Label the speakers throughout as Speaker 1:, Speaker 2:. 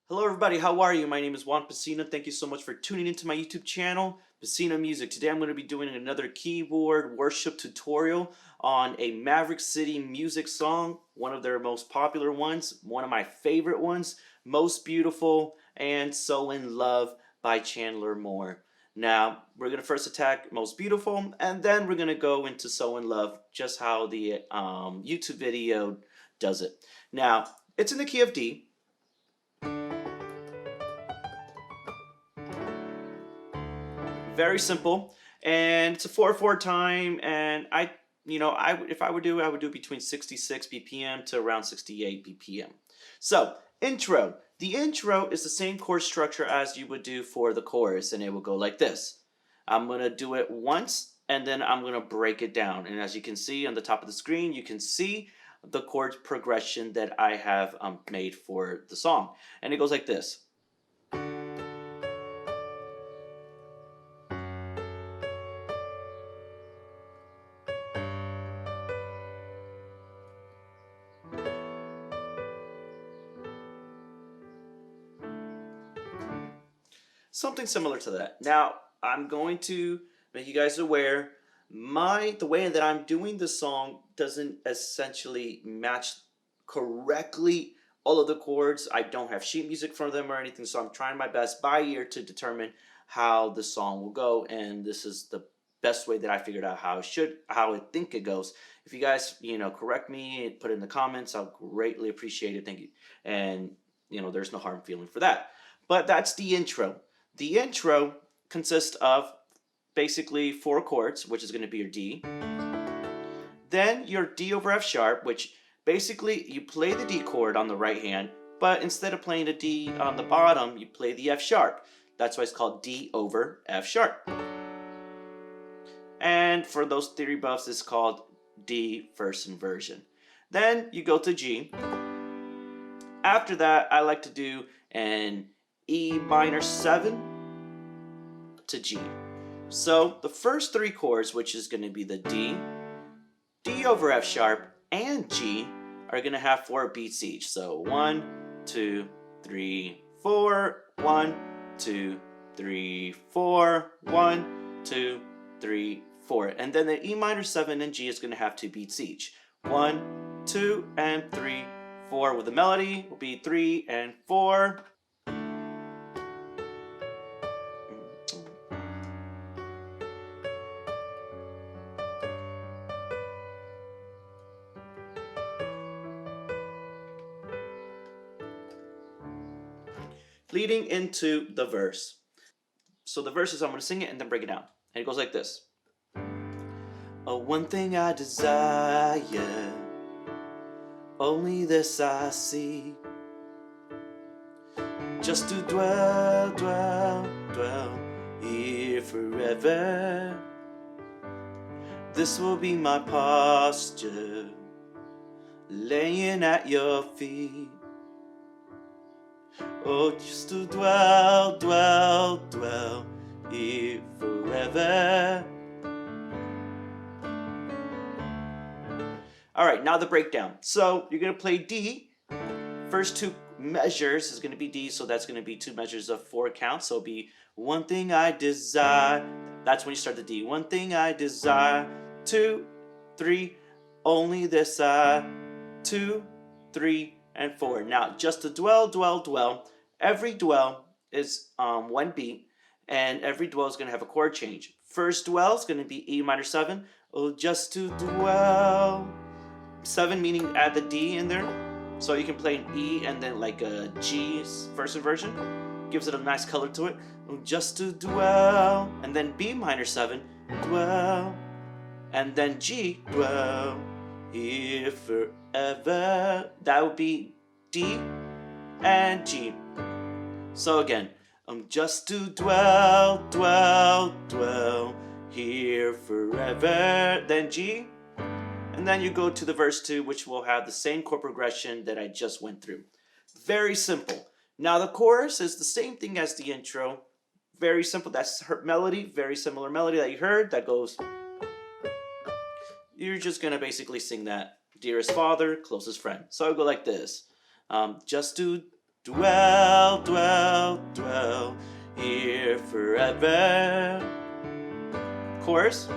Speaker 1: Hello everybody, how are you? My name is Juan Pacina. Thank you so much for tuning into my YouTube channel, Pacina Music. Today I'm going to be doing another keyboard worship tutorial on a Maverick City music song, one of their most popular ones, one of my favorite ones, Most Beautiful and So In Love by Chandler Moore. Now, we're going to first attack Most Beautiful, and then we're going to go into So In Love, just how the YouTube video does it. Now, it's in the key of D. Very simple, and it's a 4/4 time. And if I would do, I would do between 66 BPM to around 68 BPM. So, intro. The intro is the same chord structure as you would do for the chorus, and it will go like this. I'm gonna do it once, and then I'm gonna break it down. And as you can see on the top of the screen, you can see the chord progression that I have made for the song, and it goes like this. Something similar to that. Now, I'm going to make you guys aware, the way that I'm doing the song doesn't essentially match correctly all of the chords. I don't have sheet music for them or anything, so I'm trying my best by ear to determine how the song will go, and this is the best way that I figured out how I think it goes. If you guys, correct me and put it in the comments, I'll greatly appreciate it. Thank you. And there's no harm feeling for that. But that's the intro. The intro consists of basically 4 chords, which is going to be your D. Then your D over F sharp, which basically you play the D chord on the right hand, but instead of playing the D on the bottom, you play the F sharp. That's why it's called D over F sharp. And for those theory buffs, it's called D first inversion. Then you go to G. After that, I like to do an E minor 7 to G. So the first 3 chords, which is going to be the D, D over F sharp, and G, are going to have 4 beats each. So 1, 2, 3, 4, 1, 2, 3, 4, 1, 2, 3, 4. And then the E minor 7 and G is going to have 2 beats each. 1, 2, and 3, 4 with the melody will be 3 and 4. Leading into the verse. So the verse is, I'm going to sing it and then break it down. And it goes like this. Oh, one thing I desire, only this I see, just to dwell, dwell, dwell here forever. This will be my posture, laying at your feet. Oh, just to dwell, dwell, dwell here forever. Alright, now the breakdown. So you're going to play D. First 2 measures is going to be D, so that's going to be 2 measures of 4 counts. So it'll be one thing I desire. That's when you start the D. One thing I desire. 2, 3, only this I. 2, 3, and 4. Now, just to dwell, dwell, dwell. Every dwell is 1 beat, and every dwell is going to have a chord change. First dwell is going to be E minor 7. Oh, just to dwell. 7 meaning add the D in there. So you can play an E and then like a G first inversion. Gives it a nice color to it. Oh, just to dwell. And then B minor 7. Dwell. And then G. Dwell here forever. That would be D and G. So again, just to dwell, dwell, dwell here forever. Then G. And then you go to the verse 2, which will have the same chord progression that I just went through. Very simple. Now the chorus is the same thing as the intro. Very simple. That's her melody. Very similar melody that you heard. That goes. You're just going to basically sing that. Dearest Father, closest friend. So I'll go like this. Just to dwell, here forever. Chorus.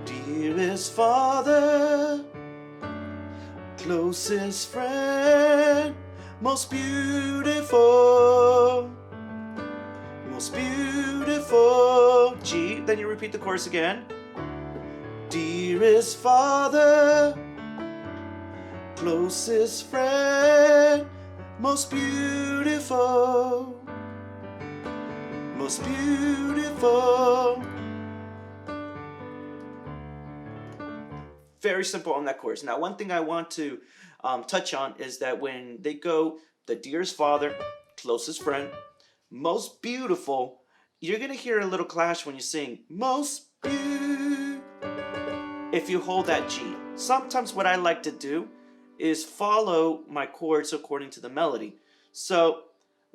Speaker 1: Dearest Father, closest friend, most beautiful, most beautiful. G, then you repeat the chorus again. Dearest Father, closest friend, most beautiful, most beautiful. Very simple on that chorus. Now, one thing I want to touch on is that when they go the dearest father, closest friend, most beautiful, you're going to hear a little clash when you sing most beautiful if you hold that G. Sometimes what I like to do is follow my chords according to the melody. So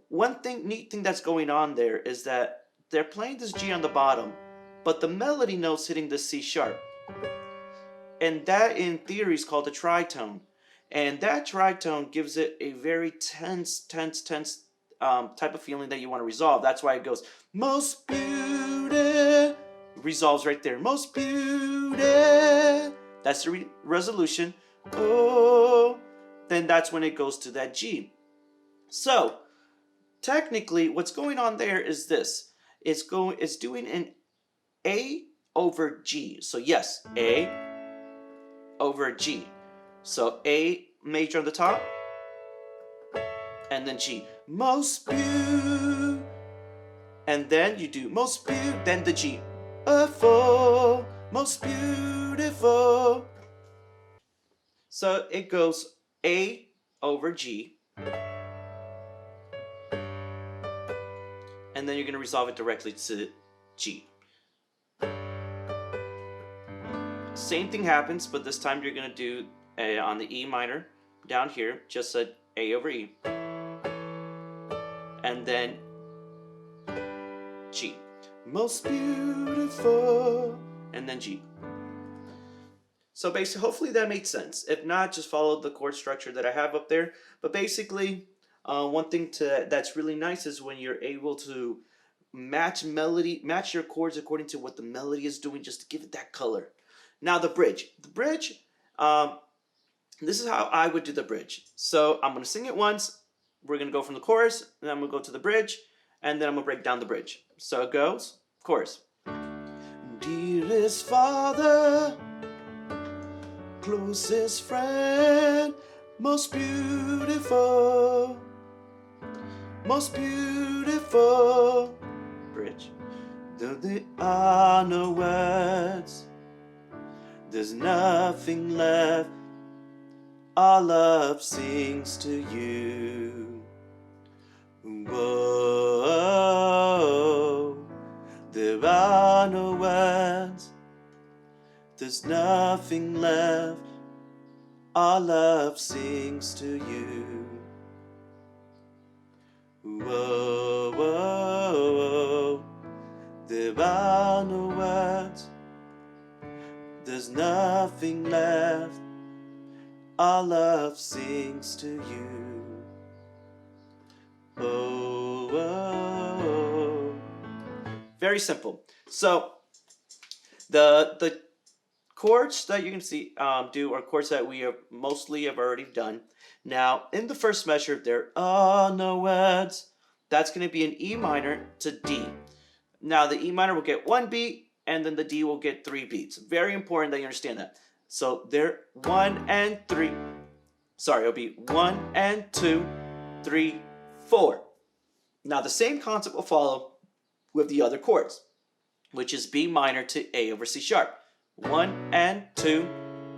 Speaker 1: one neat thing that's going on there is that they're playing this G on the bottom, but the melody note's hitting the C sharp. And that in theory is called a tritone. And that tritone gives it a very tense type of feeling that you want to resolve. That's why it goes, most beautiful, resolves right there. Most beautiful. That's the resolution. Oh, then that's when it goes to that G. So, technically, what's going on there is this. It's doing an A over G. So yes, A over G. So A major on the top, and then G. Most beautiful, and then you do most beautiful, then the G. Most beautiful. So it goes A over G, and then you're going to resolve it directly to G. Same thing happens, but this time you're going to do on the E minor down here, just a A over E, and then G. Most beautiful, and then G. So basically, hopefully that made sense. If not, just follow the chord structure that I have up there. But basically, one thing that's really nice is when you're able to match your chords according to what the melody is doing, just to give it that color. Now the bridge. The bridge, this is how I would do the bridge. So I'm going to sing it once. We're going to go from the chorus, and then I'm going to go to the bridge, and then I'm going to break down the bridge. So it goes, chorus. Dearest Father, closest friend, most beautiful, most beautiful. Bridge. Though there are no words, there's nothing left, our love sings to you. Whoa, there are no words, there's nothing left, our love sings to you. Whoa, whoa, whoa, there are no words, there's nothing left, our love sings to you. Oh, oh, oh. Very simple. So the chords that you can see are chords that we have already done. Now in the first measure, there are no words. That's going to be an E minor to D. Now the E minor will get 1 beat, and then the D will get 3 beats. Very important that you understand that. So there, 1 and 3. Sorry, it'll be 1 and 2, 3, 4. Now the same concept will follow with the other chords, which is B minor to A over C sharp. 1 and 2,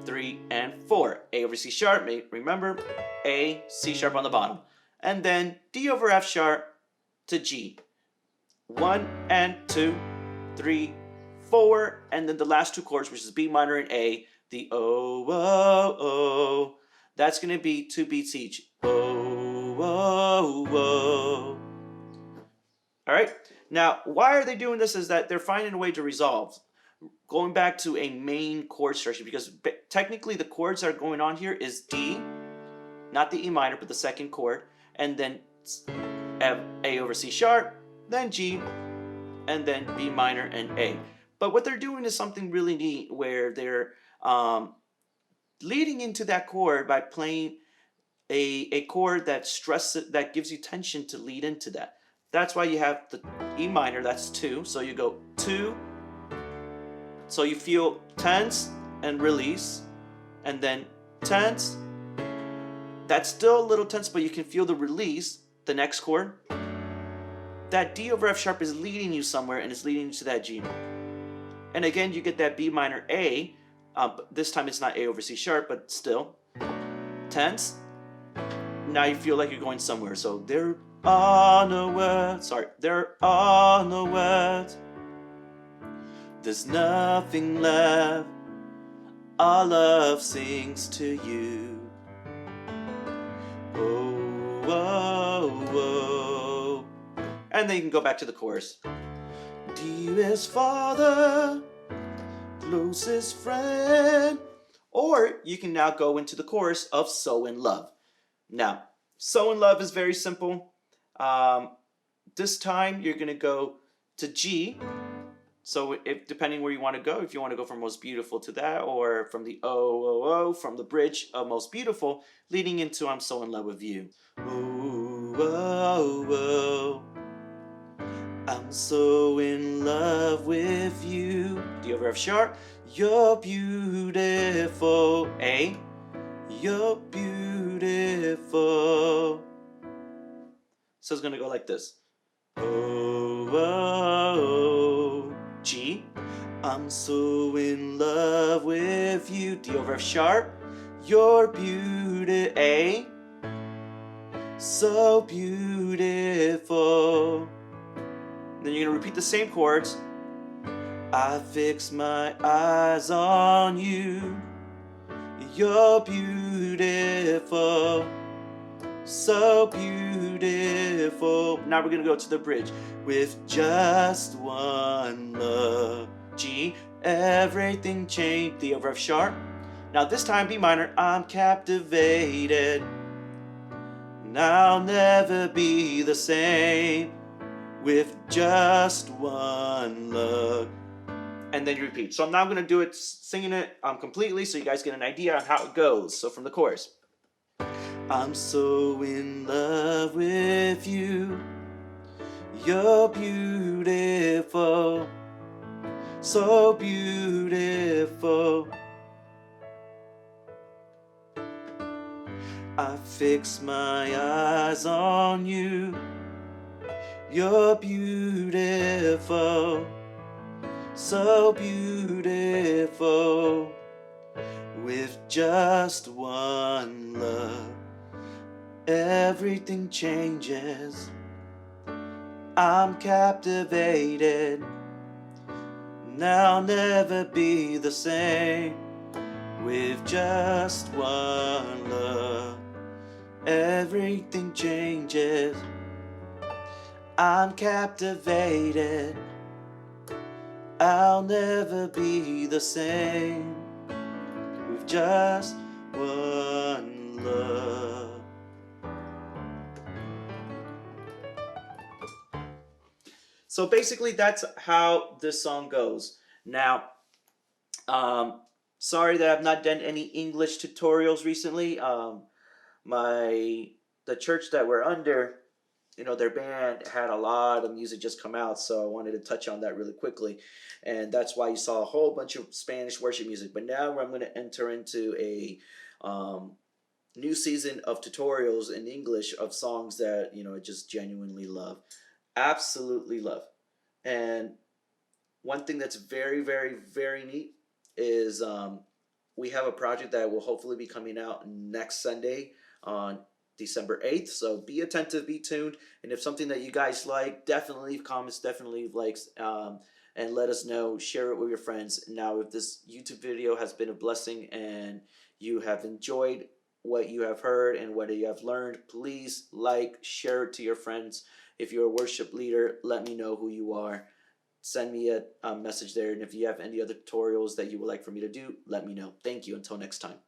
Speaker 1: 3 and 4. A over C sharp, remember, A, C sharp on the bottom. And then D over F sharp to G. 1 and 2, 3, 4, and then the last two chords, which is B minor and A, the O, O, O. That's going to be 2 beats each. O, O, O. All right. Now, why are they doing this? Is that they're finding a way to resolve. Going back to a main chord structure, because technically the chords that are going on here is D, not the E minor, but the second chord, and then A over C sharp, then G, and then B minor and A. But what they're doing is something really neat where they're leading into that chord by playing a chord that stresses, that gives you tension to lead into that. That's why you have the E minor, that's 2. So you go 2, so you feel tense and release, and then tense. That's still a little tense, but you can feel the release. The next chord, that D over F sharp is leading you somewhere, and it's leading you to that G. And again, you get that B minor A. This time it's not A over C sharp, but still tense. Now you feel like you're going somewhere. So there are no words. Sorry, there are no words. There's nothing left. Our love sings to you. Oh, oh, oh. And then you can go back to the chorus. Dearest Father, closest friend. Or you can now go into the chorus of So in Love. Now, So in Love is very simple. This time you're going to go to G. So if depending where you want to go, if you want to go from Most Beautiful to that, or from the O, O, O, from the bridge of Most Beautiful, leading into I'm So in Love with You. Oh, oh, oh. I'm so in love with you. D over F sharp. You're beautiful. A. You're beautiful. So it's going to go like this. Oh, oh, G. I'm so in love with you. D over F sharp. You're beautiful. A. So beautiful. Then you're going to repeat the same chords. I fix my eyes on you. You're beautiful. So beautiful. Now we're going to go to the bridge. With just one look. G. Everything changed. D over F sharp. Now this time B minor. I'm captivated. And I'll never be the same. With just one look. And then you repeat. So now I'm going to do it, singing it completely, so you guys get an idea on how it goes. So from the chorus. I'm so in love with you. You're beautiful. So beautiful. I fix my eyes on you. You're beautiful, so beautiful. With just one look, everything changes. I'm captivated, and I'll never be the same. With just one look, everything changes. I'm captivated. I'll never be the same with just one love. So basically that's how this song goes. Now, sorry that I've not done any English tutorials recently. The church that we're under, their band had a lot of music just come out, so I wanted to touch on that really quickly. And that's why you saw a whole bunch of Spanish worship music. But now I'm going to enter into a new season of tutorials in English of songs that, I just genuinely love. Absolutely love. And one thing that's very, very, very neat is we have a project that will hopefully be coming out next Sunday on December 8th. So be attentive, be tuned. And if something that you guys like, definitely leave comments, definitely leave likes, and let us know. Share it with your friends. Now, if this YouTube video has been a blessing and you have enjoyed what you have heard and what you have learned, please share it to your friends. If you're a worship leader, let me know who you are. Send me a message there. And if you have any other tutorials that you would like for me to do, let me know. Thank you. Until next time.